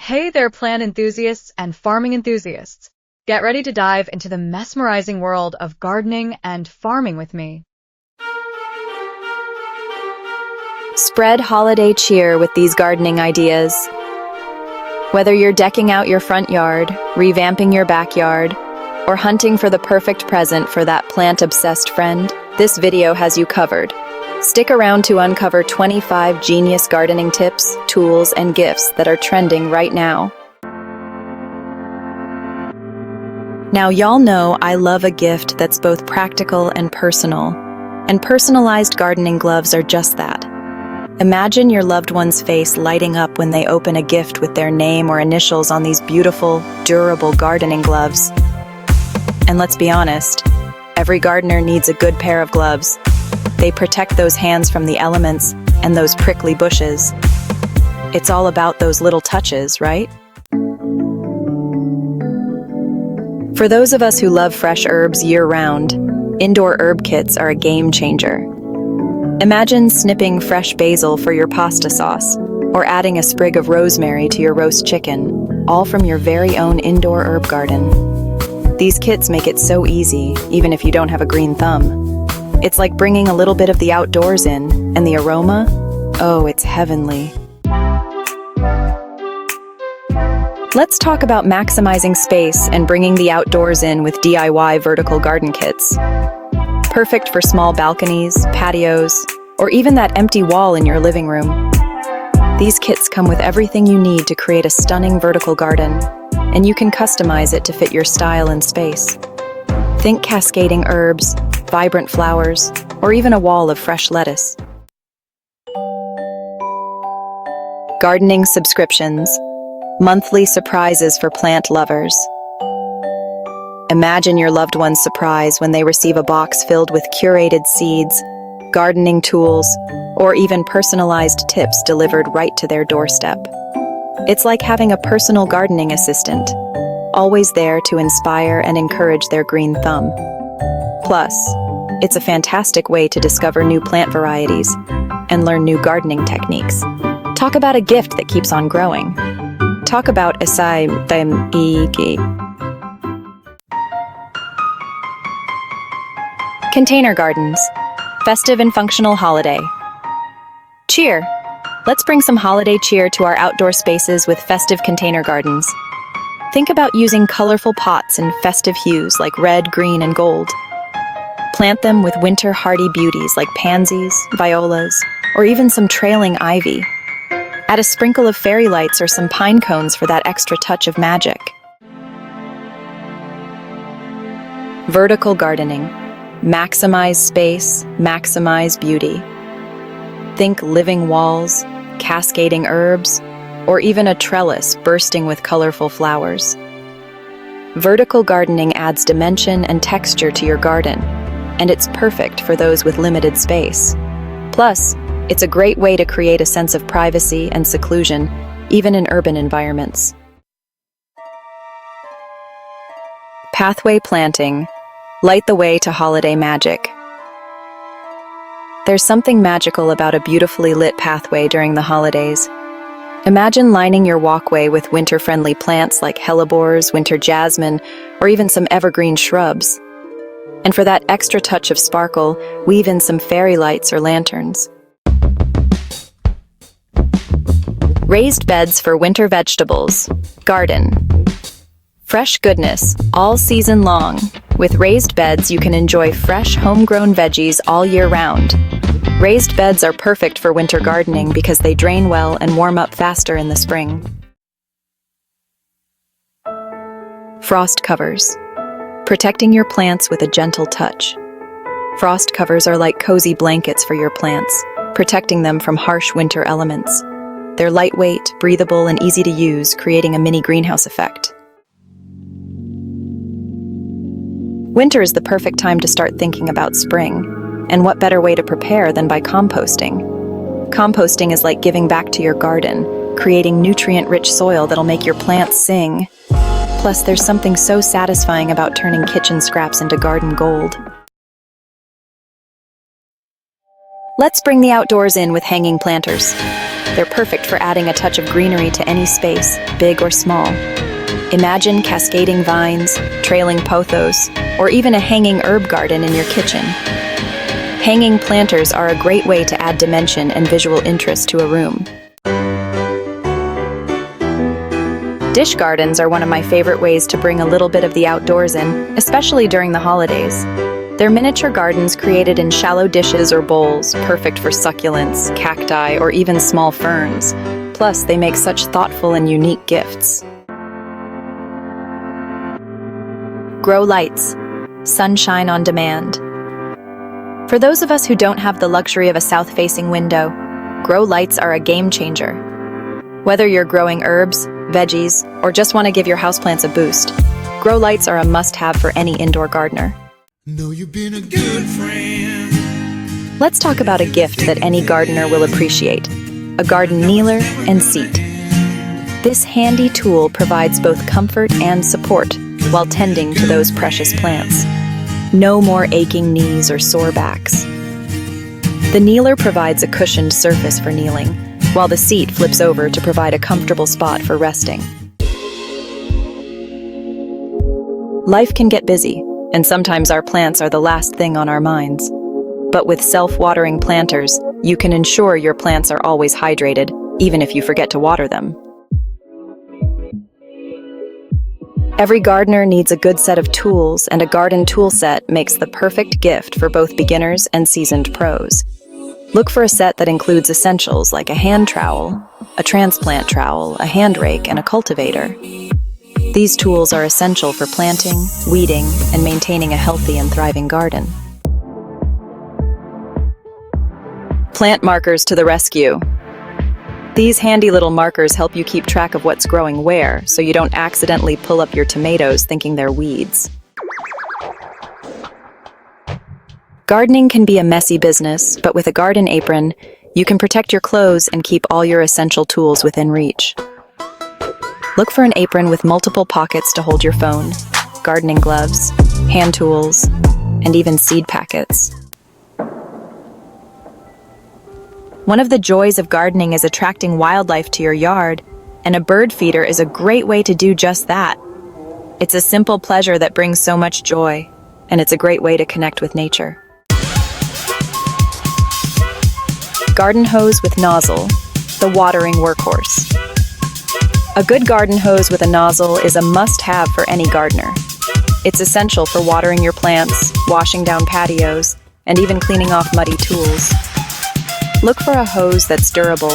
Hey there, plant enthusiasts and farming enthusiasts. Get ready to dive into the mesmerizing world of gardening and farming with me. Spread holiday cheer with these gardening ideas. Whether you're decking out your front yard, revamping your backyard, or hunting for the perfect present for that plant-obsessed friend, this video has you covered. Stick around to uncover 25 genius gardening tips, tools, and gifts that are trending right now. Now, y'all know I love a gift that's both practical and personal, and personalized gardening gloves are just that. Imagine your loved one's face lighting up when they open a gift with their name or initials on these beautiful, durable gardening gloves. And let's be honest, every gardener needs a good pair of gloves. They protect those hands from the elements and those prickly bushes. It's all about those little touches, right? For those of us who love fresh herbs year-round, indoor herb kits are a game changer. Imagine snipping fresh basil for your pasta sauce, or adding a sprig of rosemary to your roast chicken, all from your very own indoor herb garden. These kits make it so easy, even if you don't have a green thumb. It's like bringing a little bit of the outdoors in, and the aroma? Oh, it's heavenly. Let's talk about maximizing space and bringing the outdoors in with DIY vertical garden kits. Perfect for small balconies, patios, or even that empty wall in your living room. These kits come with everything you need to create a stunning vertical garden, and you can customize it to fit your style and space. Think cascading herbs, vibrant flowers, or even a wall of fresh lettuce. Gardening subscriptions, monthly surprises for plant lovers. Imagine your loved one's surprise when they receive a box filled with curated seeds, gardening tools, or even personalized tips delivered right to their doorstep. It's like having a personal gardening assistant, always there to inspire and encourage their green thumb. Plus, it's a fantastic way to discover new plant varieties and learn new gardening techniques. Talk about a gift that keeps on growing. Talk about Container gardens, festive and functional holiday. Cheer! Let's bring some holiday cheer to our outdoor spaces with festive container gardens. Think about using colorful pots in festive hues like red, green, and gold. Plant them with winter hardy beauties like pansies, violas, or even some trailing ivy. Add a sprinkle of fairy lights or some pine cones for that extra touch of magic. Vertical gardening. Maximize space, maximize beauty. Think living walls, cascading herbs, or even a trellis bursting with colorful flowers. Vertical gardening adds dimension and texture to your garden, and it's perfect for those with limited space. Plus, it's a great way to create a sense of privacy and seclusion, even in urban environments. Pathway planting. Light the way to holiday magic. There's something magical about a beautifully lit pathway during the holidays. Imagine lining your walkway with winter-friendly plants like hellebores, winter jasmine, or even some evergreen shrubs. And for that extra touch of sparkle, weave in some fairy lights or lanterns. Raised beds for winter vegetables. Garden. Fresh goodness, all season long. With raised beds, you can enjoy fresh, homegrown veggies all year round. Raised beds are perfect for winter gardening because they drain well and warm up faster in the spring. Frost covers. Protecting your plants with a gentle touch. Frost covers are like cozy blankets for your plants, protecting them from harsh winter elements. They're lightweight, breathable, and easy to use, creating a mini greenhouse effect. Winter is the perfect time to start thinking about spring, and what better way to prepare than by composting? Composting is like giving back to your garden, creating nutrient-rich soil that'll make your plants sing. Plus, there's something so satisfying about turning kitchen scraps into garden gold. Let's bring the outdoors in with hanging planters. They're perfect for adding a touch of greenery to any space, big or small. Imagine cascading vines, trailing pothos, or even a hanging herb garden in your kitchen. Hanging planters are a great way to add dimension and visual interest to a room. Dish gardens are one of my favorite ways to bring a little bit of the outdoors in, especially during the holidays. They're miniature gardens created in shallow dishes or bowls, perfect for succulents, cacti, or even small ferns. Plus, they make such thoughtful and unique gifts. Grow lights. Sunshine on demand. For those of us who don't have the luxury of a south-facing window, grow lights are a game changer. Whether you're growing herbs, veggies, or just want to give your houseplants a boost, grow lights are a must-have for any indoor gardener. Know you've been a good friend. Let's talk about a gift that any gardener will appreciate: a garden kneeler and seat. This handy tool provides both comfort and support while tending to those precious plants. No more aching knees or sore backs. The kneeler provides a cushioned surface for kneeling, while the seat flips over to provide a comfortable spot for resting. Life can get busy, and sometimes our plants are the last thing on our minds. But with self-watering planters, you can ensure your plants are always hydrated, even if you forget to water them. Every gardener needs a good set of tools, and a garden tool set makes the perfect gift for both beginners and seasoned pros. Look for a set that includes essentials like a hand trowel, a transplant trowel, a hand rake, and a cultivator. These tools are essential for planting, weeding, and maintaining a healthy and thriving garden. Plant markers to the rescue. These handy little markers help you keep track of what's growing where, so you don't accidentally pull up your tomatoes thinking they're weeds. Gardening can be a messy business, but with a garden apron, you can protect your clothes and keep all your essential tools within reach. Look for an apron with multiple pockets to hold your phone, gardening gloves, hand tools, and even seed packets. One of the joys of gardening is attracting wildlife to your yard, and a bird feeder is a great way to do just that. It's a simple pleasure that brings so much joy, and it's a great way to connect with nature. Garden hose with nozzle, the watering workhorse. A good garden hose with a nozzle is a must-have for any gardener. It's essential for watering your plants, washing down patios, and even cleaning off muddy tools. Look for a hose that's durable,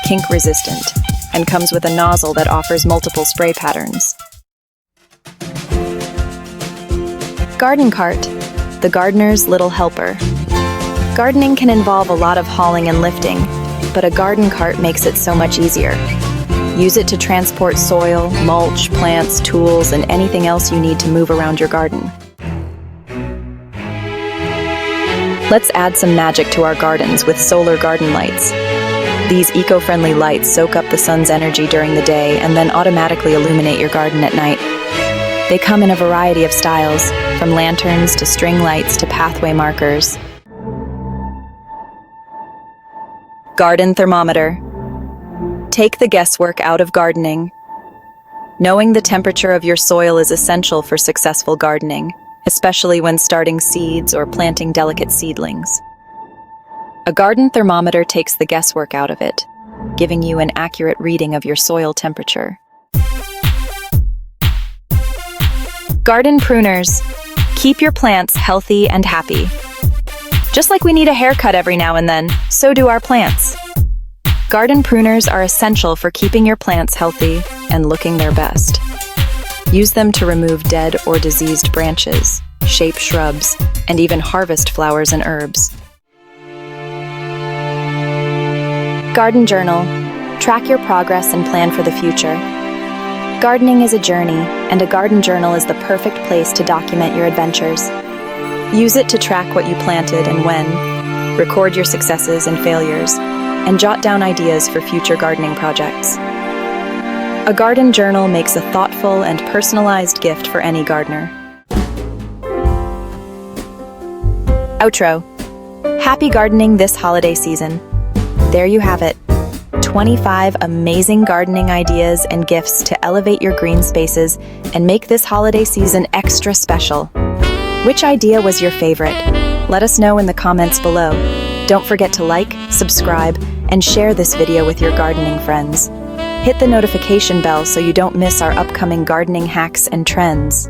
kink-resistant, and comes with a nozzle that offers multiple spray patterns. Garden cart, the gardener's little helper. Gardening can involve a lot of hauling and lifting, but a garden cart makes it so much easier. Use it to transport soil, mulch, plants, tools, and anything else you need to move around your garden. Let's add some magic to our gardens with solar garden lights. These eco-friendly lights soak up the sun's energy during the day and then automatically illuminate your garden at night. They come in a variety of styles, from lanterns to string lights to pathway markers. Garden thermometer. Take the guesswork out of gardening. Knowing the temperature of your soil is essential for successful gardening, especially when starting seeds or planting delicate seedlings. A garden thermometer takes the guesswork out of it, giving you an accurate reading of your soil temperature. Garden pruners. Keep your plants healthy and happy. Just like we need a haircut every now and then, so do our plants. Garden pruners are essential for keeping your plants healthy and looking their best. Use them to remove dead or diseased branches, shape shrubs, and even harvest flowers and herbs. Garden journal. Track your progress and plan for the future. Gardening is a journey, and a garden journal is the perfect place to document your adventures. Use it to track what you planted and when, record your successes and failures, and jot down ideas for future gardening projects. A garden journal makes a thoughtful and personalized gift for any gardener. Outro. Happy gardening this holiday season. There you have it. 25 amazing gardening ideas and gifts to elevate your green spaces and make this holiday season extra special. Which idea was your favorite? Let us know in the comments below. Don't forget to like, subscribe, and share this video with your gardening friends. Hit the notification bell so you don't miss our upcoming gardening hacks and trends.